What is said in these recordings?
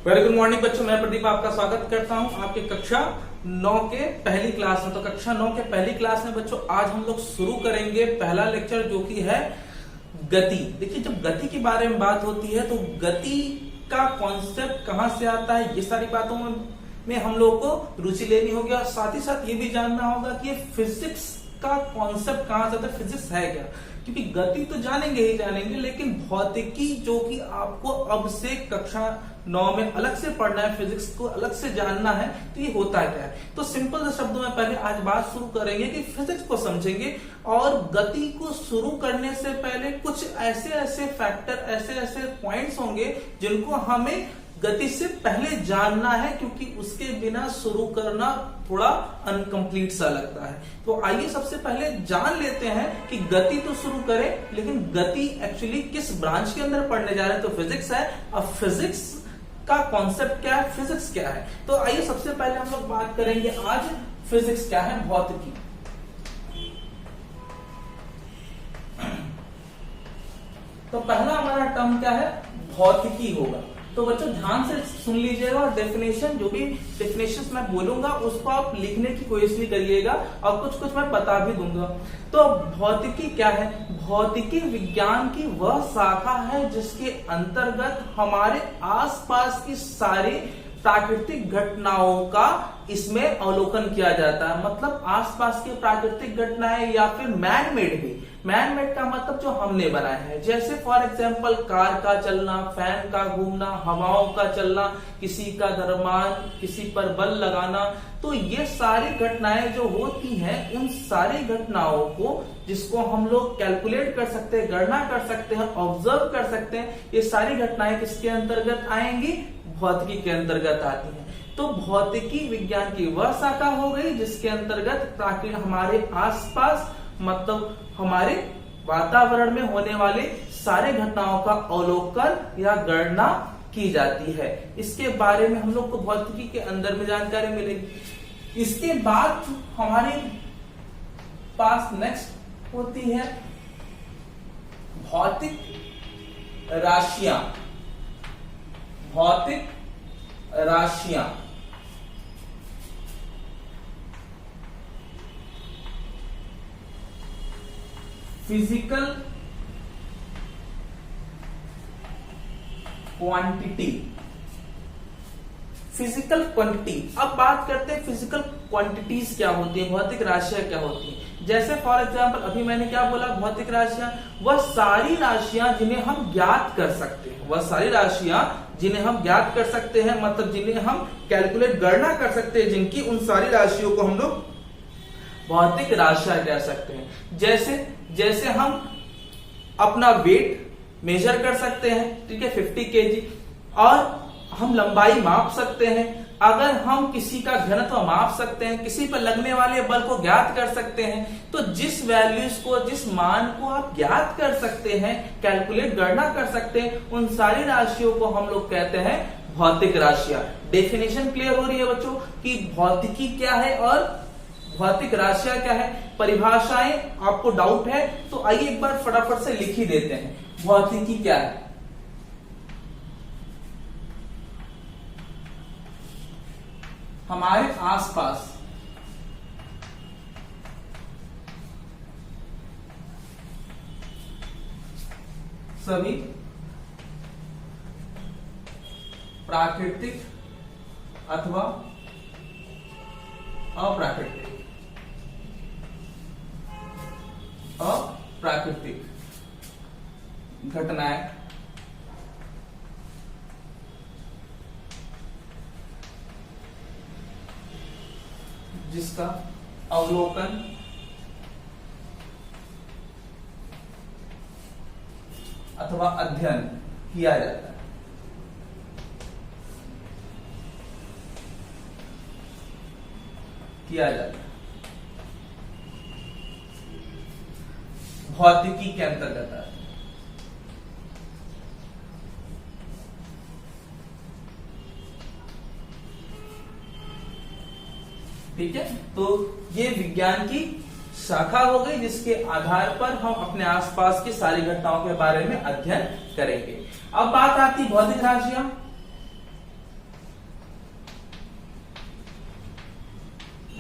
Very good morning बच्चों, मैं प्रदीप आपका स्वागत करता हूं आपके कक्षा 9 के पहली क्लास में। तो कक्षा 9 के पहली क्लास में बच्चों आज हम लोग शुरू करेंगे पहला लेक्चर जो कि है गति। देखिए, जब गति के बारे में बात होती है तो गति का कॉन्सेप्ट कहां से आता है, ये सारी बातों में हम लोग को रुचि लेनी होगी और साथ ही साथ ये भी जानना होगा कि ये फिजिक्स का कॉन्सेप्ट कहां से आता है, फिजिक्स है क्या। क्योंकि गति तो जानेंगे ही जानेंगे, लेकिन भौतिकी जो कि आपको अब से कक्षा 9 में अलग से पढ़ना है, फिजिक्स को अलग से जानना है, तो ये होता क्या है। तो सिंपल से शब्दों में पहले आज बात शुरू करेंगे कि फिजिक्स को समझेंगे और गति को शुरू करने से पहले कुछ ऐसे फैक्टर, ऐसे पॉइंट्स होंगे जिनको हमें गति से पहले जानना है, क्योंकि उसके बिना शुरू करना थोड़ा अनकंप्लीट सा लगता है। तो आइए सबसे पहले जान लेते हैं कि गति तो शुरू करें, लेकिन गति एक्चुअली किस ब्रांच के अंदर पढ़ने जा रहे हैं। तो फिजिक्स है। अब फिजिक्स का कॉन्सेप्ट क्या है, फिजिक्स क्या है, तो आइए सबसे पहले हम लोग बात करेंगे आज फिजिक्स क्या है, भौतिकी। तो पहला हमारा टर्म क्या है, भौतिकी होगा। तो बच्चों ध्यान से सुन लीजिएगा और डेफिनेशन, जो भी डेफिनेशंस मैं बोलूंगा उसको आप लिखने की कोशिश भी करिएगा और कुछ मैं बता भी दूंगा। तो भौतिकी क्या है, भौतिकी विज्ञान की वह शाखा है जिसके अंतर्गत हमारे आसपास की सारी प्राकृतिक घटनाओं का इसमें अवलोकन किया जाता है। मतलब आसपास की प्राकृतिक घटनाएं या फिर मैन मेड भी, मैन मेड का मतलब जो हमने बनाया है, जैसे फॉर एग्जांपल कार का चलना, फैन का घूमना, हवाओं का चलना, किसी का द्रव्यमान, किसी पर बल लगाना। तो ये सारी घटनाएं जो होती हैं, उन सारी घटनाओं को जिसको हम लोग कैलकुलेट कर सकते हैं, गणना कर सकते हैं, ऑब्जर्व कर सकते हैं, ये सारी घटनाएं किसके अंतर्गत आएंगी, भौतिकी के अंतर्गत आती हैं। तो भौतिकी विज्ञान की वह शाखा हो गई जिसके अंतर्गत हमारे आसपास, मतलब हमारे वातावरण में होने वाले सारे घटनाओं का अवलोकन या गणना की जाती है। इसके बारे में हम लोग को भौतिकी के अंदर में जानकारी मिलेगी। इसके बाद हमारे पास नेक्स्ट होती है भौतिक राशियां। भौतिक राशियां फिजिकल क्वांटिटी। फिजिकल क्वांटिटी, अब बात करते हैं फिजिकल क्वांटिटीज क्या होती है, भौतिक राशियां क्या होती है। जैसे फॉर एग्जांपल अभी मैंने क्या बोला, भौतिक राशियां वह सारी राशियां जिन्हें हम ज्ञात कर सकते हैं, वह सारी राशियां जिन्हें हम ज्ञात कर सकते हैं, मतलब जिन्हें हम कैलकुलेट गणना कर सकते हैं, जिनकी उन सारी राशियों को हम लोग भौतिक राशियां कह सकते हैं। जैसे हम अपना वेट मेजर कर सकते हैं, ठीक है, 50 kg, और हम लंबाई माप सकते हैं, अगर हम किसी का घनत्व माप सकते हैं, किसी पर लगने वाले बल को ज्ञात कर सकते हैं। तो जिस वैल्यूज को, जिस मान को आप ज्ञात कर सकते हैं, कैलकुलेट गणना कर सकते हैं, उन सारी राशियों को हम लोग कहते हैं भौतिक राशियां। डेफिनेशन क्लियर हो रही है बच्चों कि भौतिकी क्या है और भौतिक राशियां क्या है। परिभाषाएं आपको डाउट है तो आइए एक बार फटाफट से लिख ही देते हैं। भौतिकी क्या है, हमारे आसपास सभी प्राकृतिक अथवा अप्राकृतिक घटनाएं जिसका अवलोकन अथवा अध्ययन किया जाता है। भौतिकी के अंतर्गत आता है। ठीक है, तो ये विज्ञान की शाखा हो गई जिसके आधार पर हम अपने आसपास की सारी घटनाओं के बारे में अध्ययन करेंगे। अब बात आती भौतिक राशियां।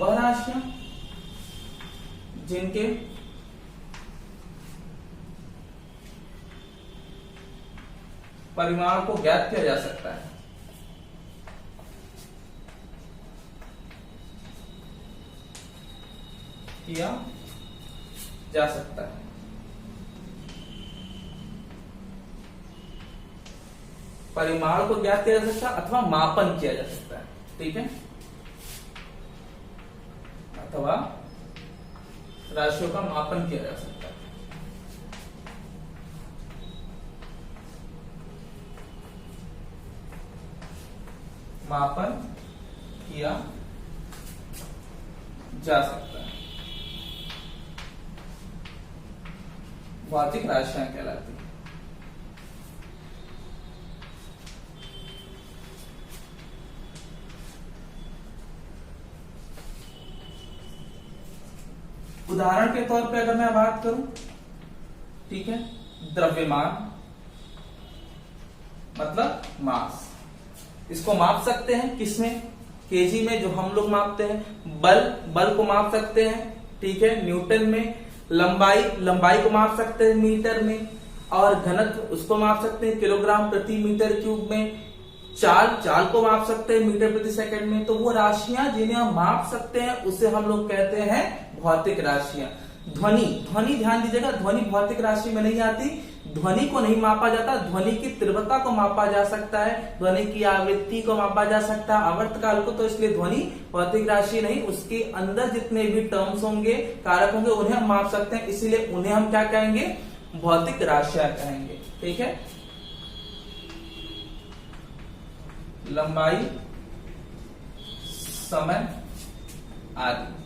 वह राशियां जिनके परिमाण को ज्ञात किया जा सकता है। किया जा सकता है। परिमाण को ज्ञात किया जा सकता है अथवा मापन किया जा सकता है। ठीक है, अथवा राशियों का मापन किया जा सकता है। मापन किया जा सकता है, भौतिक राशियां कहलाती है। उदाहरण के तौर पे अगर मैं बात करूं, ठीक है, द्रव्यमान मतलब मास, इसको माप सकते हैं किसमें, केजी में जो हम लोग मापते हैं। बल को माप सकते हैं, ठीक है, न्यूटन में। लंबाई को माप सकते हैं मीटर में, और घनत्व उसको माप सकते हैं किलोग्राम प्रति मीटर क्यूब में। चाल को माप सकते हैं मीटर प्रति सेकंड में। तो वो राशियां जिन्हें हम माप सकते हैं उसे हम लोग कहते हैं भौतिक राशियां। ध्वनि ध्यान दीजिएगा, ध्वनि भौतिक राशि में नहीं आती। ध्वनि को नहीं मापा जाता, ध्वनि की तीव्रता को मापा जा सकता है, ध्वनि की आवृत्ति को मापा जा सकता है, आवर्तकाल को। तो इसलिए ध्वनि भौतिक राशि नहीं, उसके अंदर जितने भी टर्म्स होंगे, कारक होंगे, उन्हें हम माप सकते हैं, इसीलिए उन्हें हम क्या कहेंगे, भौतिक राशियां कहेंगे। ठीक है, लंबाई, समय आदि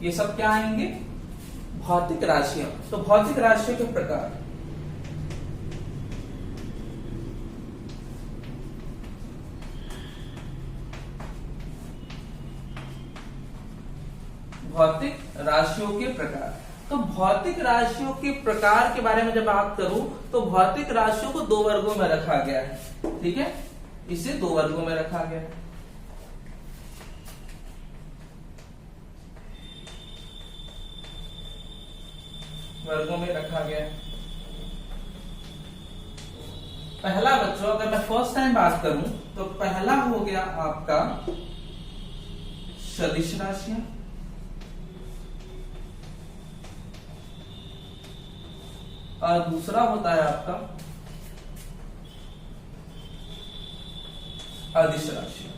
ये सब क्या आएंगे, भौतिक राशियां। तो भौतिक राशियों के प्रकार, भौतिक राशियों के प्रकार। तो भौतिक राशियों के प्रकार के बारे में जब बात करूं तो भौतिक राशियों को दो वर्गों में रखा गया है। ठीक है, इसे दो वर्गों में रखा गया है। वर्गों में रखा गया है। पहला बच्चों, अगर मैं फर्स्ट टाइम बात करूं तो पहला हो गया आपका सदिश राशियां, और दूसरा होता है आपका अदिश राशियां।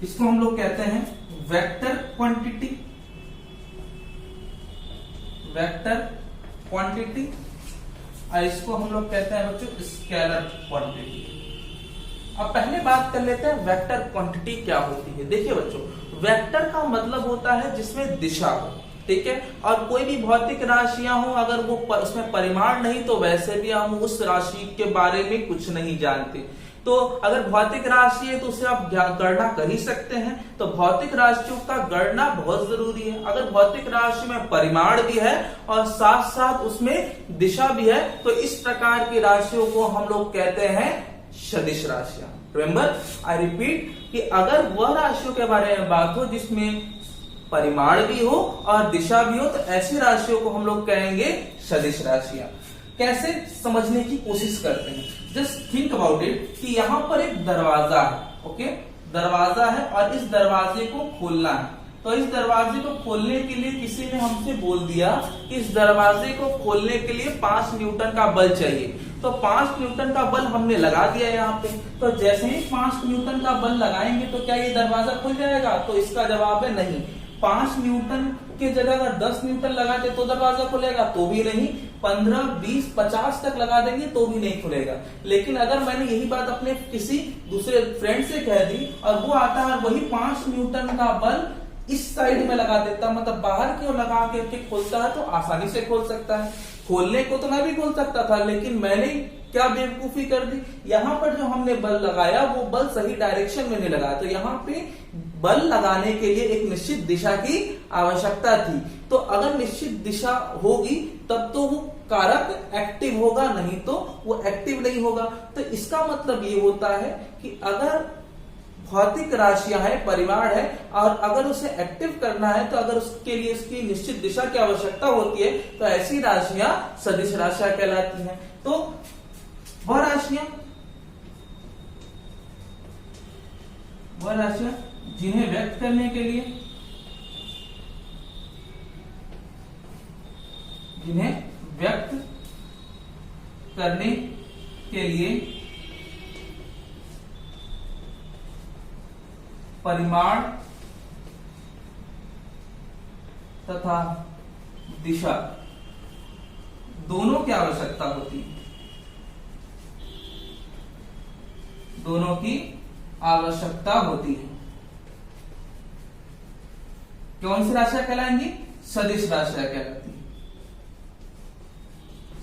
इसको हम लोग कहते हैं वेक्टर क्वांटिटी, और इसको हम लोग कहते हैं बच्चों स्केलर क्वांटिटी। अब पहले बात कर लेते हैं वेक्टर क्वांटिटी क्या होती है। देखिए बच्चों, वेक्टर का मतलब होता है जिसमें दिशा हो। ठीक है, और कोई भी भौतिक राशियां हो, अगर वो उसमें परिमाण नहीं तो वैसे भी हम उस राशि के बारे में कुछ नहीं जानते। तो अगर भौतिक राशि है तो उसे आप गणना कर ही सकते हैं। तो भौतिक राशियों का गणना बहुत जरूरी है। अगर भौतिक राशि में परिमाण भी है और साथ साथ उसमें दिशा भी है, तो इस प्रकार की राशियों को हम लोग कहते हैं सदिश राशियां। रिमेंबर, आई रिपीट, कि अगर वह राशियों के बारे में बात हो जिसमें परिमाण भी हो और दिशा भी हो, तो ऐसी राशियों को हम लोग कहेंगे सदिश राशियां। कैसे, समझने की कोशिश करते हैं। जस्ट थिंक अबाउट इट कि यहां पर एक दरवाजा है, ओके, दरवाजा है और इस दरवाजे को खोलना है। तो इस दरवाजे को खोलने के लिए किसी ने हमसे बोल दिया कि इस दरवाजे को खोलने के लिए 5 न्यूटन का बल चाहिए। तो 5 न्यूटन का बल हमने लगा दिया यहाँ पे। तो जैसे ही 5 न्यूटन का बल लगाएंगे तो क्या ये दरवाजा खुल जाएगा? तो इसका जवाब है नहीं। 5 न्यूटन के जगह अगर 10 न्यूटन लगाते तो दरवाजा खुलेगा? तो भी नहीं। 15, 20, 50 तक लगा देंगे तो भी नहीं खुलेगा। लेकिन अगर मैंने यही बात अपने किसी दूसरे फ्रेंड से कह दी और वो आता है वही 5 न्यूटन का बल इस साइड में लगा देता, मतलब बाहर की ओर लगा के खोलता है, तो आसानी से खोल सकता है। खोलने को तो मैं भी खोल सकता था, लेकिन मैंने क्या बेवकूफी कर दी, यहाँ पर जो हमने बल लगाया वो बल सही डायरेक्शन में नहीं लगाया। तो यहाँ पे बल लगाने के लिए एक निश्चित दिशा की आवश्यकता थी। तो अगर निश्चित दिशा होगी तब तो वो कारक एक्टिव होगा, नहीं तो वो एक्टिव नहीं होगा। तो इसका मतलब ये होता है कि अगर भौतिक राशियां है, परिमाण है, और अगर उसे एक्टिव करना है तो अगर उसके लिए उसकी निश्चित दिशा की आवश्यकता होती है तो ऐसी राशियां सदिश राशियां कहलाती हैं। तो वह राशियां जिन्हें व्यक्त करने के लिए परिमाण तथा दिशा दोनों की आवश्यकता होती है, दोनों की आवश्यकता होती है। कौन सी राशियां कहलाएंगी? सदिश राशियां कहलाती है,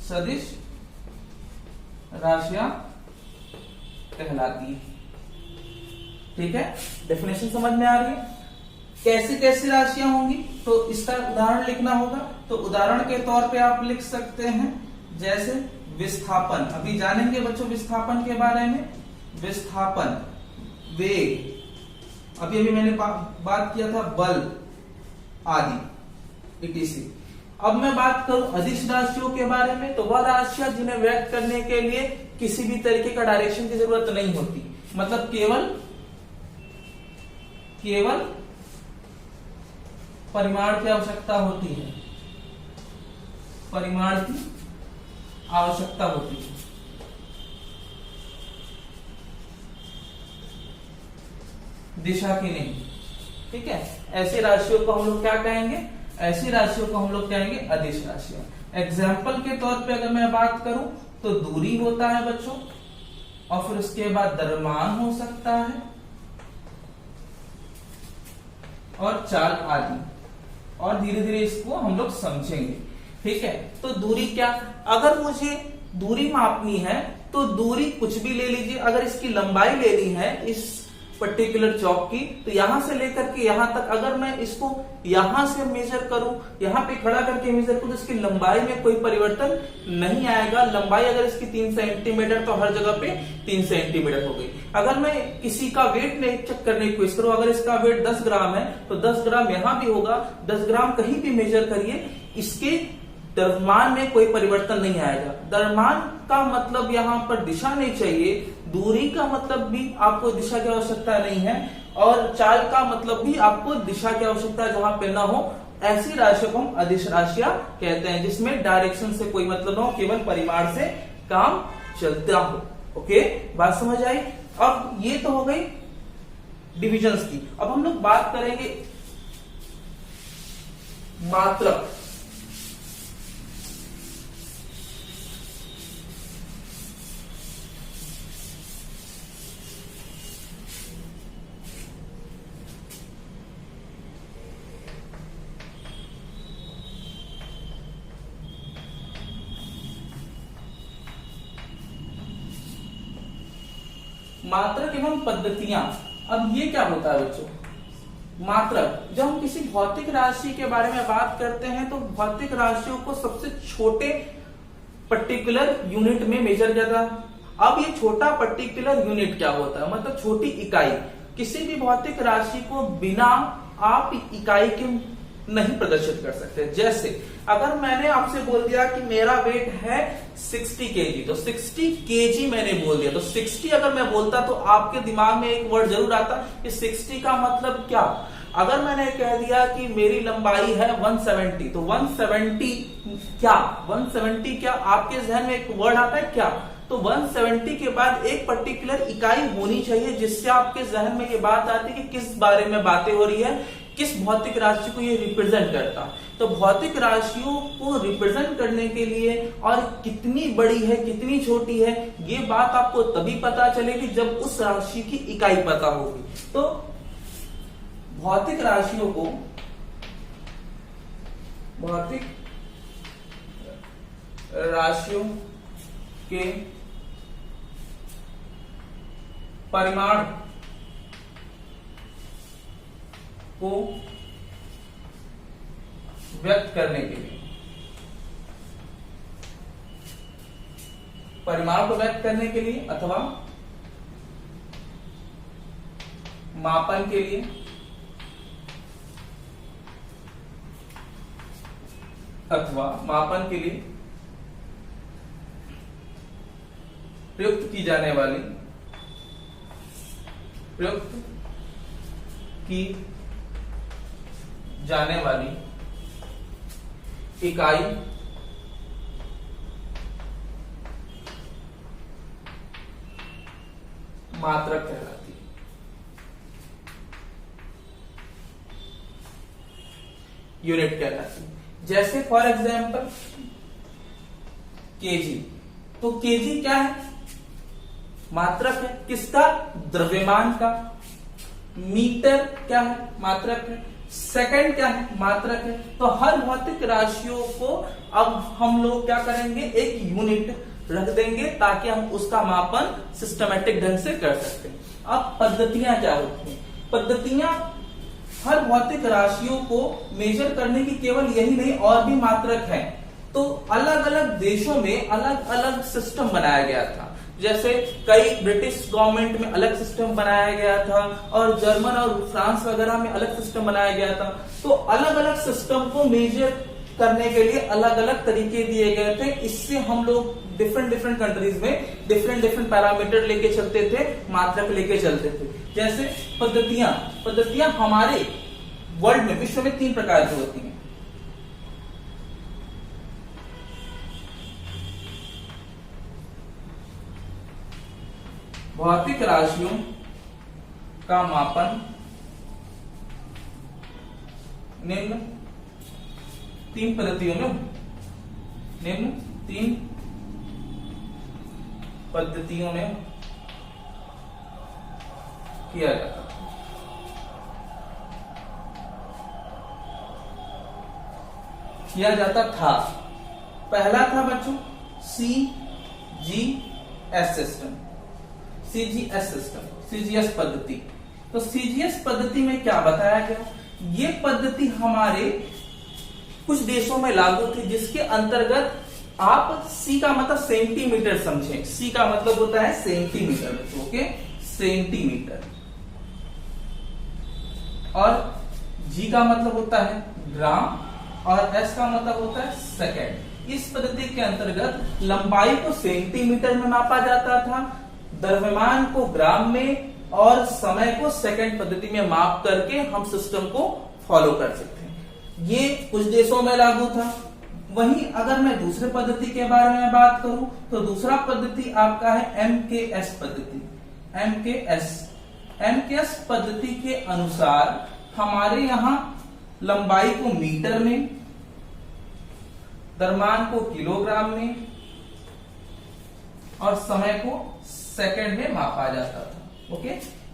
सदिश राशियां कहलाती है। ठीक है, डेफिनेशन समझ में आ रही है? कैसी कैसी राशियां होंगी तो इसका उदाहरण लिखना होगा। तो उदाहरण के तौर पे आप लिख सकते हैं जैसे विस्थापन, अभी जानेंगे बच्चों विस्थापन के बारे में। विस्थापन, वेग, अभी अभी मैंने बात किया था बल आदि इटीसी। अब मैं बात करूं अदिश राशियों के बारे में, तो वह राशियां जिन्हें व्यक्त करने के लिए किसी भी तरीके का डायरेक्शन की जरूरत नहीं होती, मतलब केवल परिमाण की आवश्यकता होती है, परिमाण की आवश्यकता होती है। दिशा की नहीं। ठीक है, ऐसी राशियों को हम लोग क्या कहेंगे? ऐसी राशियों को हम लोग कहेंगे अदिश राशियां। एग्जाम्पल के तौर पे अगर मैं बात करूं तो दूरी होता है बच्चों, और फिर उसके बाद द्रव्यमान हो सकता है और चाल आदि, और धीरे धीरे इसको हम लोग समझेंगे। ठीक है, तो दूरी क्या? अगर मुझे दूरी मापनी है तो दूरी कुछ भी ले लीजिए। अगर इसकी लंबाई लेनी है इस पर्टिकुलर चौक की, तो यहां से लेकर के यहां तक अगर मैं इसको यहां से मेजर करूं, यहां पे खड़ा करके मेजर करूं, तो इसकी लंबाई में कोई परिवर्तन नहीं आएगा। लंबाई अगर इसकी 3 सेंटीमीटर तो हर जगह पे 3 सेंटीमीटर हो गई। अगर मैं किसी का वेट चेक करने की कोशिश करूं, अगर इसका वेट 10 ग्राम है तो 10 ग्राम यहां भी होगा, 10 ग्राम कहीं भी मेजर करिए, इसके द्रव्यमान में कोई परिवर्तन नहीं आएगा। द्रव्यमान का मतलब यहाँ पर दिशा नहीं चाहिए, दूरी का मतलब भी आपको दिशा की आवश्यकता नहीं है, और चाल का मतलब भी आपको दिशा की आवश्यकता जहां पे ना हो। ऐसी राशियों को हम अदिश राशियां कहते हैं, जिसमें डायरेक्शन से कोई मतलब ना हो, केवल परिमाण से काम चलता हो। ओके, बात समझ आई? अब ये तो हो गई डिविजन्स की। अब हम लोग बात करेंगे मात्रक। मात्रक एवं पद्धतियां। अब ये क्या होता है बच्चों? मात्रक, जब हम किसी भौतिक राशि के बारे में बात करते हैं तो भौतिक राशियों को सबसे छोटे पर्टिकुलर यूनिट में मेजर किया जाता है। अब ये छोटा पर्टिकुलर यूनिट क्या होता है? मतलब छोटी इकाई। किसी भी भौतिक राशि को बिना आप इकाई के नहीं प्रदर्शित कर सकते। जैसे अगर मैंने आपसे बोल दिया कि मेरा वेट है 60 केजी, तो 60 केजी मैंने बोल दिया, तो 60 अगर मैं बोलता तो आपके दिमाग में एक वर्ड जरूर आता कि 60 का मतलब क्या। अगर मैंने कह दिया कि मेरी लंबाई है 170, तो 170 क्या? 170 क्या? आपके जहन में एक वर्ड आता है क्या? तो 170 के बाद एक पर्टिकुलर इकाई होनी चाहिए जिससे आपके जहन में ये बात आती है कि किस बारे में बातें हो रही है, किस भौतिक राशि को ये रिप्रेजेंट करता। तो भौतिक राशियों को रिप्रेजेंट करने के लिए और कितनी बड़ी है कितनी छोटी है, ये बात आपको तभी पता चलेगी जब उस राशि की इकाई पता होगी। तो भौतिक राशियों को, भौतिक राशियों के परिमाण को व्यक्त करने के लिए परिमाण को व्यक्त करने के लिए अथवा मापन के लिए प्रयुक्त की जाने वाली इकाई मात्रक कहलाती है। यूनिट कहलाती है। जैसे फॉर एग्जाम्पल केजी, तो केजी क्या है? मात्रक है। किसका? द्रव्यमान का। मीटर क्या है? मात्रक है। सेकंड क्या है? मात्रक है। तो हर भौतिक राशियों को अब हम लोग क्या करेंगे? एक यूनिट रख देंगे ताकि हम उसका मापन सिस्टमैटिक ढंग से कर सकते हैं। अब पद्धतियां क्या होती हैं? पद्धतियां हर भौतिक राशियों को मेजर करने की केवल यही नहीं, और भी मात्रक हैं। तो अलग अलग देशों में अलग अलग सिस्टम बनाया गया था। जैसे कई ब्रिटिश गवर्नमेंट में अलग सिस्टम बनाया गया था, और जर्मन और फ्रांस वगैरह में अलग सिस्टम बनाया गया था। तो अलग अलग सिस्टम को मेजर करने के लिए अलग अलग तरीके दिए गए थे। इससे हम लोग डिफरेंट कंट्रीज में डिफरेंट पैरामीटर लेके चलते थे, मात्रक लेके चलते थे। जैसे पद्धतियां हमारे वर्ल्ड में, विश्व में 3 प्रकार की होती हैं। भौतिक राशियों का मापन निम्न 3 पद्धतियों में किया जाता था। पहला था बच्चों CGS पद्धति। तो CGS पद्धति में क्या बताया गया? ये पद्धति हमारे कुछ देशों में लागू थी, जिसके अंतर्गत आप C का मतलब सेंटीमीटर समझें। C का मतलब होता है सेंटीमीटर, ओके, सेंटीमीटर। और G का मतलब होता है ग्राम, और S का मतलब होता है सेकंड। इस पद्धति के अंतर्गत लंबाई को सेंटीमीटर में मापा जाता था, द्रव्यमान को ग्राम में, और समय को सेकंड पद्धति में माप करके हम सिस्टम को फॉलो कर सकते हैं। ये कुछ देशों में लागू था। वहीं अगर मैं दूसरे पद्धति के बारे में बात करूं, तो दूसरा पद्धति आपका है MKS पद्धति। MKS पद्धति के अनुसार हमारे यहां लंबाई को मीटर में, द्रव्यमान को किलोग्राम में, और समय को सेकंड में मापा जाता था। ओके,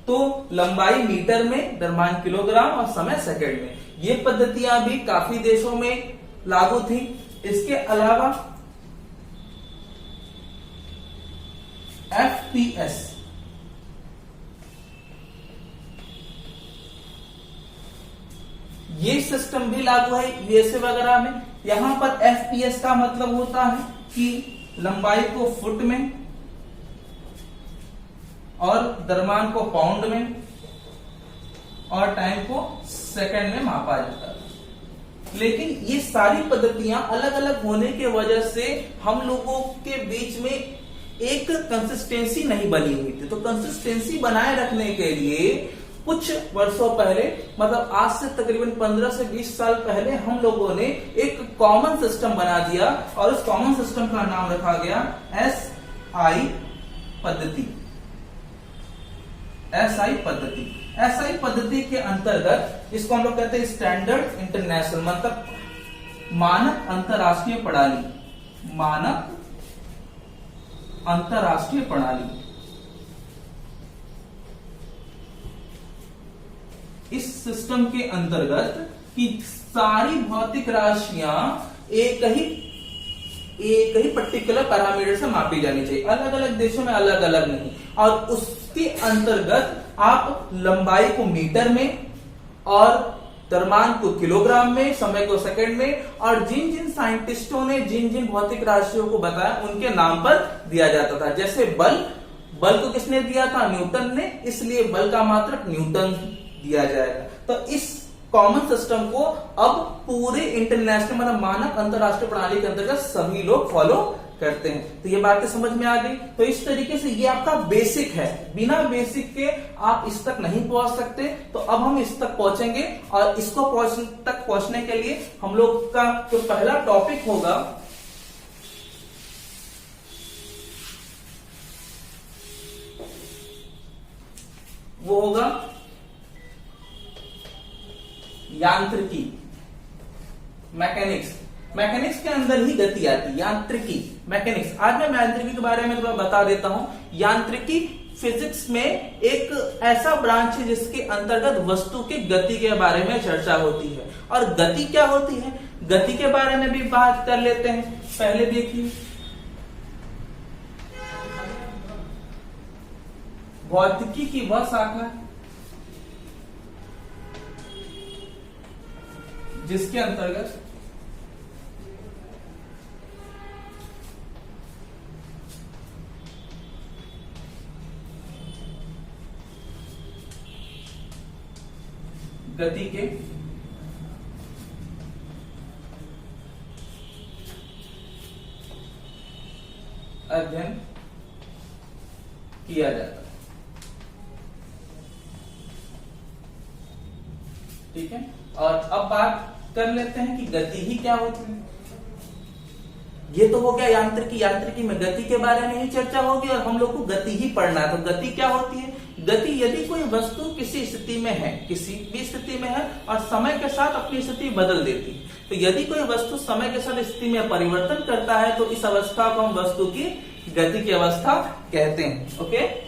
तो लंबाई मीटर में, द्रव्यमान किलोग्राम, और समय सेकंड में। ये पद्धतियां भी काफी देशों में लागू थी। इसके अलावा FPS, ये सिस्टम भी लागू है USA वगैरह में। यहां पर FPS का मतलब होता है कि लंबाई को फुट में, और द्रव्यमान को पाउंड में, और टाइम को सेकंड में मापा जाता है। लेकिन ये सारी पद्धतियां अलग अलग होने की वजह से हम लोगों के बीच में एक कंसिस्टेंसी नहीं बनी हुई थी। तो कंसिस्टेंसी बनाए रखने के लिए कुछ वर्षों पहले, मतलब आज से तकरीबन 15 से 20 साल पहले, हम लोगों ने एक कॉमन सिस्टम बना दिया, और उस कॉमन सिस्टम का नाम रखा गया SI पद्धति। SI पद्धति के अंतर्गत इसको हम लोग कहते हैं स्टैंडर्ड इंटरनेशनल, मतलब मानक अंतरराष्ट्रीय प्रणाली। मानक अंतरराष्ट्रीय प्रणाली। इस सिस्टम के अंतर्गत कि सारी भौतिक राशियां एक ही पर्टिकुलर पैरामीटर से मापी जानी चाहिए। अलग अलग देशों में अलग अलग नहीं। और उसके अंतर्गत आप लंबाई को मीटर में, और द्रव्यमान को किलोग्राम में, समय को सेकंड में, और जिन जिन साइंटिस्टों ने जिन जिन भौतिक राशियों को बताया उनके नाम पर दिया जाता था। जैसे बल को किसने दिया था? न्यूटन ने, इसलिए बल का मात्रक न्यूटन दिया जाएगा। तो इस कॉमन सिस्टम को अब पूरे इंटरनेशनल मतलब मानक अंतरराष्ट्रीय प्रणाली के अंतर्गत सभी लोग फॉलो करते हैं। तो ये बातें समझ में आ गई। तो इस तरीके से ये आपका बेसिक है, बिना बेसिक के आप इस तक नहीं पहुंच सकते। तो अब हम इस तक पहुंचेंगे, और इसको तक पहुंचने के लिए हम लोग का जो पहला टॉपिक होगा वो होगा यांत्रिकी, मैकेनिक्स। मैकेनिक्स के अंदर ही गति आती है, यांत्रिकी, मैकेनिक्स। आज मैं यांत्रिकी के बारे में थोड़ा बता देता हूं। यांत्रिकी फिजिक्स में एक ऐसा ब्रांच है जिसके अंतर्गत वस्तु की गति के बारे में चर्चा होती है। और गति क्या होती है, गति के बारे में भी बात कर लेते हैं। पहले देखिए, भौतिकी की वह शाखा जिसके अंतर्गत गति के अध्ययन किया जाता है। ठीक है, और अब बात कर लेते हैं कि गति ही क्या होती है। ये तो हो गया यांत्रिकी। यांत्रिकी में गति के बारे में ही चर्चा होगी और हम लोग को गति ही पढ़ना है। तो गति क्या होती है? गति यदि कोई वस्तु किसी स्थिति में है, किसी भी स्थिति में है और समय के साथ अपनी स्थिति बदल देती है, तो यदि कोई वस्तु समय के साथ स्थिति में परिवर्तन करता है तो इस अवस्था को हम वस्तु की गति की अवस्था कहते हैं। ओके,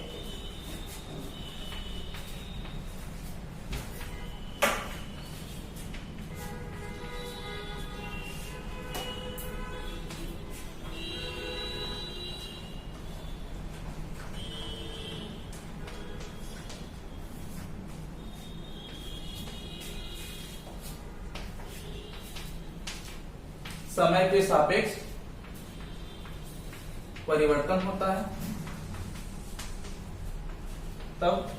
समय के सापेक्ष परिवर्तन होता है, तब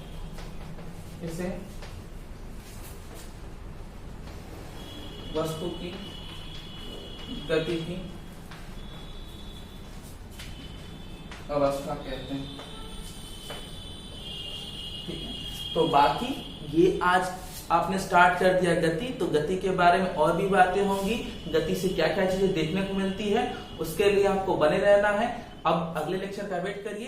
इसे वस्तु की गति की अवस्था कहते हैं। ठीक है, तो बाकी ये आज आपने स्टार्ट कर दिया गति, तो गति के बारे में और भी बातें होंगी। गति से क्या क्या चीजें देखने को मिलती है, उसके लिए आपको बने रहना है। अब अगले लेक्चर का वेट करिए।